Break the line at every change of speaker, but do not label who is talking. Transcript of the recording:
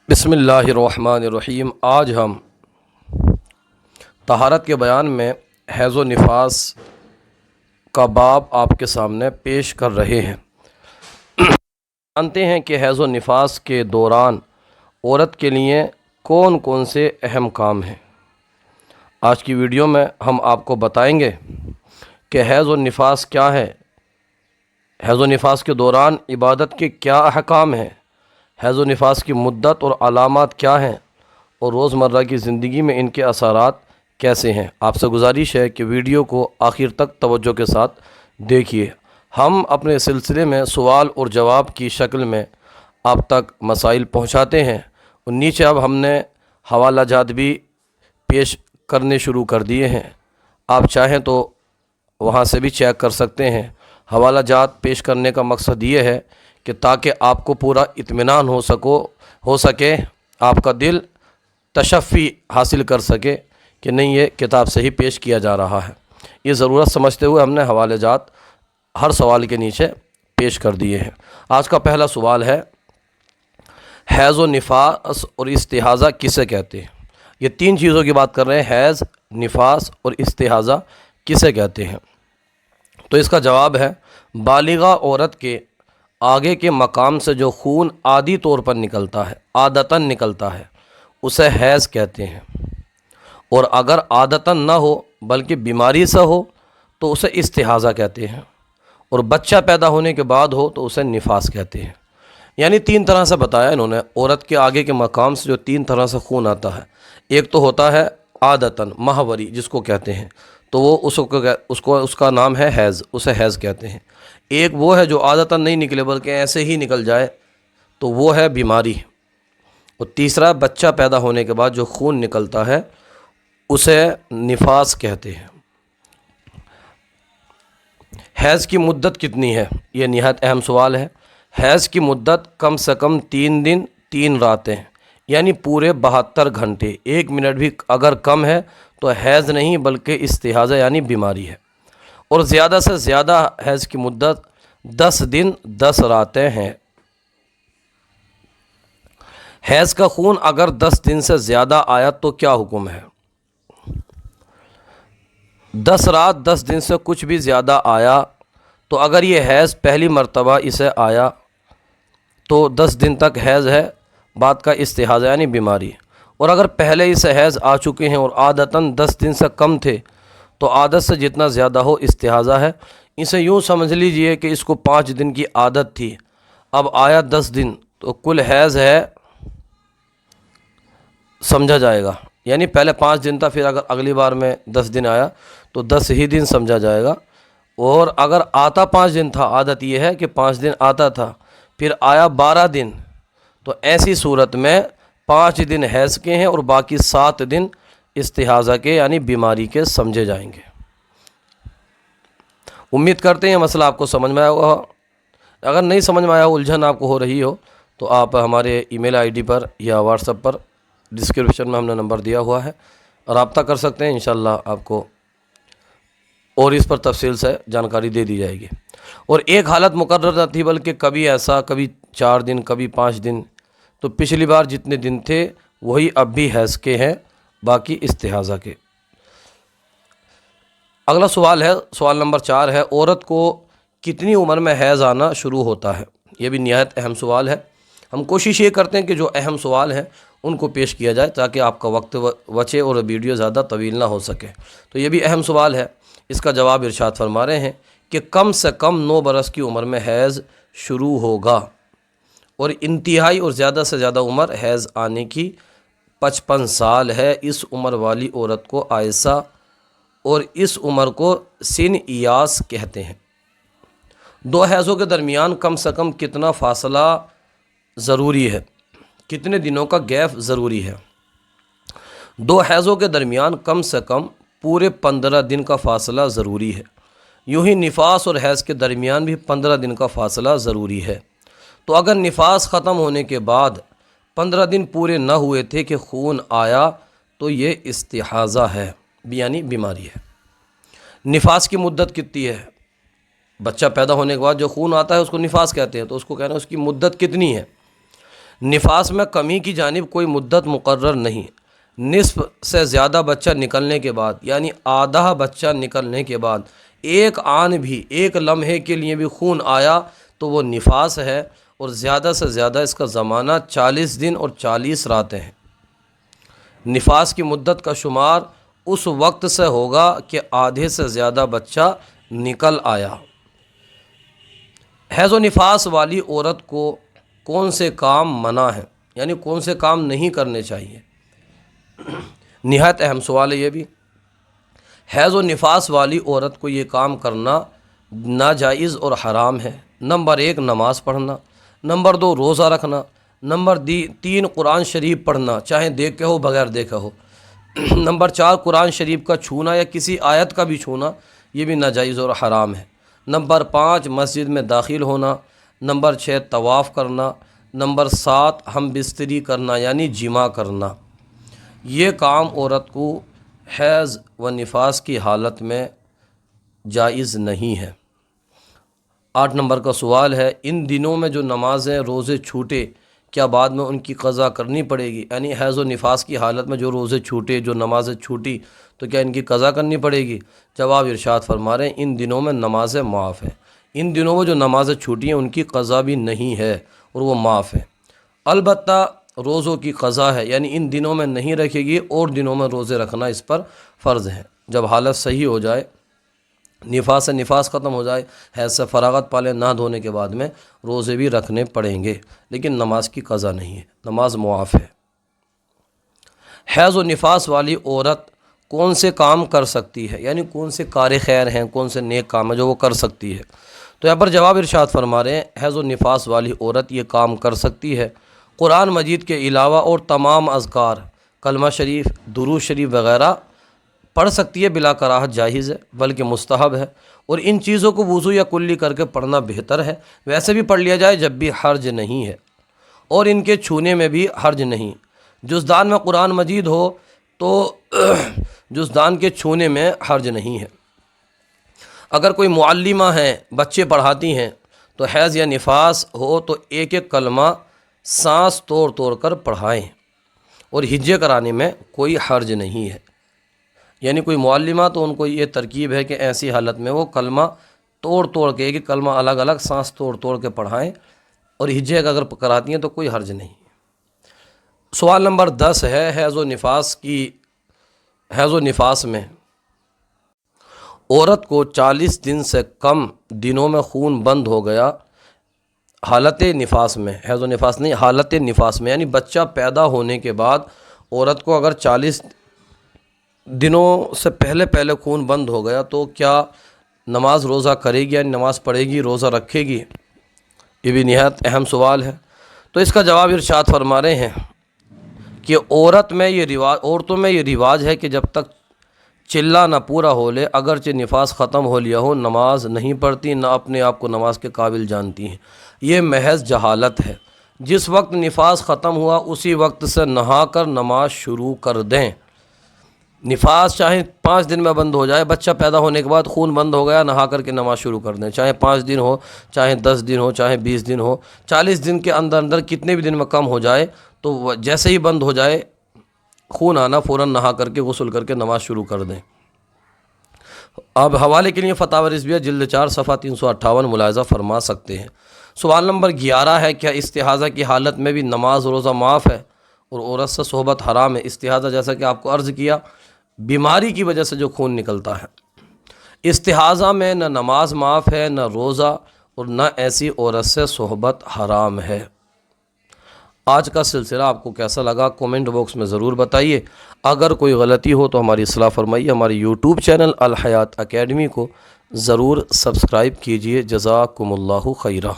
بسم اللہ الرحمن الرحیم۔ آج ہم طہارت کے بیان میں حیض و نفاس کا باب آپ کے سامنے پیش کر رہے ہیں۔ جانتے ہیں کہ حیض و نفاس کے دوران عورت کے لیے کون کون سے اہم کام ہیں۔ آج کی ویڈیو میں ہم آپ کو بتائیں گے کہ حیض و نفاس کیا ہے، حیض و نفاس کے دوران عبادت کے کیا احکام ہیں، حیض و نفاس کی مدت اور علامات کیا ہیں، اور روزمرہ کی زندگی میں ان کے اثرات کیسے ہیں۔ آپ سے گزارش ہے کہ ویڈیو کو آخر تک توجہ کے ساتھ دیکھیے۔ ہم اپنے سلسلے میں سوال اور جواب کی شکل میں آپ تک مسائل پہنچاتے ہیں، اور نیچے اب ہم نے حوالہ جات بھی پیش کرنے شروع کر دیے ہیں۔ آپ چاہیں تو وہاں سے بھی چیک کر سکتے ہیں۔ حوالہ جات پیش کرنے کا مقصد یہ ہے کہ تاکہ آپ کو پورا اطمینان ہو سکے، آپ کا دل تشفی حاصل کر سکے کہ نہیں، یہ کتاب سے ہی پیش کیا جا رہا ہے۔ یہ ضرورت سمجھتے ہوئے ہم نے حوالے جات ہر سوال کے نیچے پیش کر دیے ہیں۔ آج کا پہلا سوال ہے، حیض و نفاس اور استحاضہ کسے کہتے ہیں؟ یہ تین چیزوں کی بات کر رہے ہیں، حیض، نفاس اور استحاضہ کسے کہتے ہیں؟ تو اس کا جواب ہے، بالغہ عورت کے آگے کے مقام سے جو خون عادی طور پر نکلتا ہے، عادتاً نکلتا ہے، اسے حیض کہتے ہیں، اور اگر عادتاً نہ ہو بلکہ بیماری سے ہو تو اسے استحاضہ کہتے ہیں، اور بچہ پیدا ہونے کے بعد ہو تو اسے نفاس کہتے ہیں۔ یعنی تین طرح سے بتایا انہوں نے، عورت کے آگے کے مقام سے جو تین طرح سے خون آتا ہے۔ ایک تو ہوتا ہے عادتاً، ماہواری جس کو کہتے ہیں، تو وہ اس کا نام ہے حیض، اسے حیض کہتے ہیں۔ ایک وہ ہے جو عادتاً نہیں نکلے بلکہ ایسے ہی نکل جائے، تو وہ ہے بیماری۔ اور تیسرا، بچہ پیدا ہونے کے بعد جو خون نکلتا ہے اسے نفاس کہتے ہیں۔ حیض کی مدت کتنی ہے؟ یہ نہایت اہم سوال ہے۔ حیض کی مدت کم سے کم 3 دن 3 راتیں، یعنی پورے 72 گھنٹے۔ 1 منٹ بھی اگر کم ہے تو حیض نہیں بلکہ استحاضہ یعنی بیماری ہے۔ اور زیادہ سے زیادہ حیض کی مدت 10 دن 10 راتیں ہیں۔ حیض کا خون اگر 10 دن سے زیادہ آیا تو کیا حکم ہے؟ 10 رات 10 دن سے کچھ بھی زیادہ آیا تو اگر یہ حیض پہلی مرتبہ اسے آیا تو 10 دن تک حیض ہے، بعد کا استحاضہ یعنی بیماری۔ اور اگر پہلے اسے حیض آ چکے ہیں اور عادتاً 10 دن سے کم تھے تو عادت سے جتنا زیادہ ہو استحاضہ ہے۔ اسے یوں سمجھ لیجئے کہ اس کو 5 دن کی عادت تھی، اب آیا 10 دن تو کل حیض ہے سمجھا جائے گا۔ یعنی پہلے 5 دن تھا، پھر اگر اگلی بار میں 10 دن آیا تو 10 ہی دن سمجھا جائے گا۔ اور اگر آتا 5 دن تھا، عادت یہ ہے کہ 5 دن آتا تھا، پھر آیا 12 دن، تو ایسی صورت میں 5 دن حیض کے ہیں اور باقی 7 دن استحاضہ کے یعنی بیماری کے سمجھے جائیں گے۔ امید کرتے ہیں مسئلہ آپ کو سمجھ میں آیا ہوگا۔ اگر نہیں سمجھ میں آیا، الجھن آپ کو ہو رہی ہو، تو آپ ہمارے ای میل آئی ڈی پر یا واٹس ایپ پر ڈسکرپشن میں ہم نے نمبر دیا ہوا ہے، رابطہ کر سکتے ہیں۔ انشاءاللہ آپ کو اور اس پر تفصیل سے جانکاری دے دی جائے گی۔ اور ایک حالت مقرر نہ تھی بلکہ کبھی ایسا، کبھی 4 دن، کبھی 5 دن، تو پچھلی بار جتنے دن تھے وہی اب بھی حیض کے ہیں، باقی استحاضہ کے۔ اگلا سوال ہے، سوال نمبر 4 ہے، عورت کو کتنی عمر میں حیض آنا شروع ہوتا ہے؟ یہ بھی نہایت اہم سوال ہے۔ ہم کوشش یہ کرتے ہیں کہ جو اہم سوال ہیں ان کو پیش کیا جائے تاکہ آپ کا وقت بچے اور ویڈیو زیادہ طویل نہ ہو سکے۔ تو یہ بھی اہم سوال ہے، اس کا جواب ارشاد فرما رہے ہیں کہ کم سے کم 9 برس کی عمر میں حیض شروع ہوگا، اور انتہائی اور زیادہ سے زیادہ عمر حیض آنے کی 55 سال ہے۔ اس عمر والی عورت کو عائسہ اور اس عمر کو سن ایاس کہتے ہیں۔ 2 حیضوں کے درمیان کم سے کم کتنا فاصلہ ضروری ہے؟ کتنے دنوں کا گیپ ضروری ہے؟ 2 حیضوں کے درمیان کم سے کم پورے 15 دن کا فاصلہ ضروری ہے۔ یوں ہی نفاس اور حیض کے درمیان بھی 15 دن کا فاصلہ ضروری ہے۔ تو اگر نفاس ختم ہونے کے بعد 15 دن پورے نہ ہوئے تھے کہ خون آیا تو یہ استحاضہ ہے، یعنی بیماری ہے۔ نفاس کی مدت کتنی ہے؟ بچہ پیدا ہونے کے بعد جو خون آتا ہے اس کو نفاس کہتے ہیں، تو اس کو کہنا ہے اس کی مدت کتنی ہے؟ نفاس میں کمی کی جانب کوئی مدت مقرر نہیں، نصف سے زیادہ بچہ نکلنے کے بعد یعنی آدھا بچہ نکلنے کے بعد ایک آن بھی، ایک لمحے کے لیے بھی خون آیا تو وہ نفاس ہے، اور زیادہ سے زیادہ اس کا زمانہ 40 دن اور 40 راتیں ہیں۔ نفاس کی مدت کا شمار اس وقت سے ہوگا کہ آدھے سے زیادہ بچہ نکل آیا۔ حیض و نفاس والی عورت کو کون سے کام منع ہیں، یعنی کون سے کام نہیں کرنے چاہیے؟ نہایت اہم سوال ہے یہ بھی۔ حیض و نفاس والی عورت کو یہ کام کرنا ناجائز اور حرام ہے۔ نمبر 1 نماز پڑھنا، نمبر 2 روزہ رکھنا، نمبر 3 قرآن شریف پڑھنا چاہے دیکھ کے ہو بغیر دیکھا ہو، نمبر 4 قرآن شریف کا چھونا یا کسی آیت کا بھی چھونا یہ بھی ناجائز اور حرام ہے، نمبر 5 مسجد میں داخل ہونا، نمبر 6 طواف کرنا، نمبر 7 ہم بستری کرنا یعنی جماع کرنا۔ یہ کام عورت کو حیض و نفاس کی حالت میں جائز نہیں ہے۔ 8 نمبر کا سوال ہے، ان دنوں میں جو نمازیں روزے چھوٹے کیا بعد میں ان کی قضا کرنی پڑے گی؟ یعنی حیض و نفاس کی حالت میں جو روزے چھوٹے، جو نمازیں چھوٹی تو کیا ان کی قضا کرنی پڑے گی؟ جواب ارشاد فرما رہے ہیں ان دنوں میں نمازیں معاف ہیں، ان دنوں میں جو نمازیں چھوٹی ہیں ان کی قضا بھی نہیں ہے اور وہ معاف ہے۔ البتہ روزوں کی قضا ہے، یعنی ان دنوں میں نہیں رکھے گی اور دنوں میں روزے رکھنا اس پر فرض ہے۔ جب حالت صحیح ہو جائے، نفاس ختم ہو جائے، حیض سے فراغت پالے، نہ دھونے کے بعد میں روزے بھی رکھنے پڑیں گے، لیکن نماز کی قضا نہیں ہے، نماز معاف ہے۔ حیض و نفاس والی عورت کون سے کام کر سکتی ہے، یعنی کون سے کار خیر ہیں، کون سے نیک کام ہیں جو وہ کر سکتی ہے؟ تو یہاں پر جواب ارشاد فرما رہے ہیں حیض و نفاس والی عورت یہ کام کر سکتی ہے، قرآن مجید کے علاوہ اور تمام اذکار، کلمہ شریف، درود شریف وغیرہ پڑھ سکتی ہے، بلا کراہت جائز ہے بلکہ مستحب ہے، اور ان چیزوں کو وضو یا کلی کر کے پڑھنا بہتر ہے، ویسے بھی پڑھ لیا جائے جب بھی حرج نہیں ہے، اور ان کے چھونے میں بھی حرج نہیں۔ جزدان میں قرآن مجید ہو تو جزدان کے چھونے میں حرج نہیں ہے۔ اگر کوئی معلمہ ہیں، بچے پڑھاتی ہیں، تو حیض یا نفاس ہو تو ایک ایک کلمہ سانس توڑ کر پڑھائیں، اور ہجے کرانے میں کوئی حرج نہیں ہے۔ یعنی کوئی معلمہ تو ان کو یہ ترکیب ہے کہ ایسی حالت میں وہ کلمہ توڑ کے، ایک کلمہ الگ الگ سانس توڑ کے پڑھائیں، اور ہجے اگر کراتی ہیں تو کوئی حرج نہیں۔ سوال نمبر 10 ہے، حیض و نفاس میں عورت کو 40 دن سے کم دنوں میں خون بند ہو گیا، حالت نفاس میں، حیض و نفاس نہیں، حالت نفاس میں، یعنی بچہ پیدا ہونے کے بعد عورت کو اگر 40 دنوں سے پہلے خون بند ہو گیا تو کیا نماز روزہ کرے گی، یعنی نماز پڑھے گی، روزہ رکھے گی؟ یہ بھی نہایت اہم سوال ہے۔ تو اس کا جواب ارشاد فرما رہے ہیں کہ عورتوں میں یہ رواج ہے کہ جب تک چلہ نہ پورا ہو لے، اگرچہ نفاس ختم ہو لیا ہو، نماز نہیں پڑھتی، نہ اپنے آپ کو نماز کے قابل جانتی ہیں۔ یہ محض جہالت ہے۔ جس وقت نفاس ختم ہوا اسی وقت سے نہا کر نماز شروع کر دیں۔ نفاس چاہے 5 دن میں بند ہو جائے، بچہ پیدا ہونے کے بعد خون بند ہو گیا، نہا کر کے نماز شروع کر دیں، چاہے 5 دن ہو، چاہے 10 دن ہو، چاہے 20 دن ہو، 40 دن کے اندر کتنے بھی دن میں کم ہو جائے تو جیسے ہی بند ہو جائے خون آنا، فوراً نہا کر کے غسل کر کے نماز شروع کر دیں۔ اب حوالے کے لیے فتاوی رضویہ جلد 4 صفحہ 358 ملاحظہ فرما سکتے ہیں۔ سوال نمبر 11 ہے، کیا استحاضہ کی حالت میں بھی نماز روزہ معاف ہے اور عورت سے صحبت حرام ہے؟ استحاضہ جیسا کہ آپ کو عرض کیا، بیماری کی وجہ سے جو خون نکلتا ہے۔ استحاضہ میں نہ نماز معاف ہے، نہ روزہ، اور نہ ایسی عورت سے صحبت حرام ہے۔ آج کا سلسلہ آپ کو کیسا لگا کومنٹ باکس میں ضرور بتائیے۔ اگر کوئی غلطی ہو تو ہماری اصلاح فرمائیے۔ ہماری یوٹیوب چینل الحیات اکیڈمی کو ضرور سبسکرائب کیجیے۔ جزاکم اللہ خیرہ۔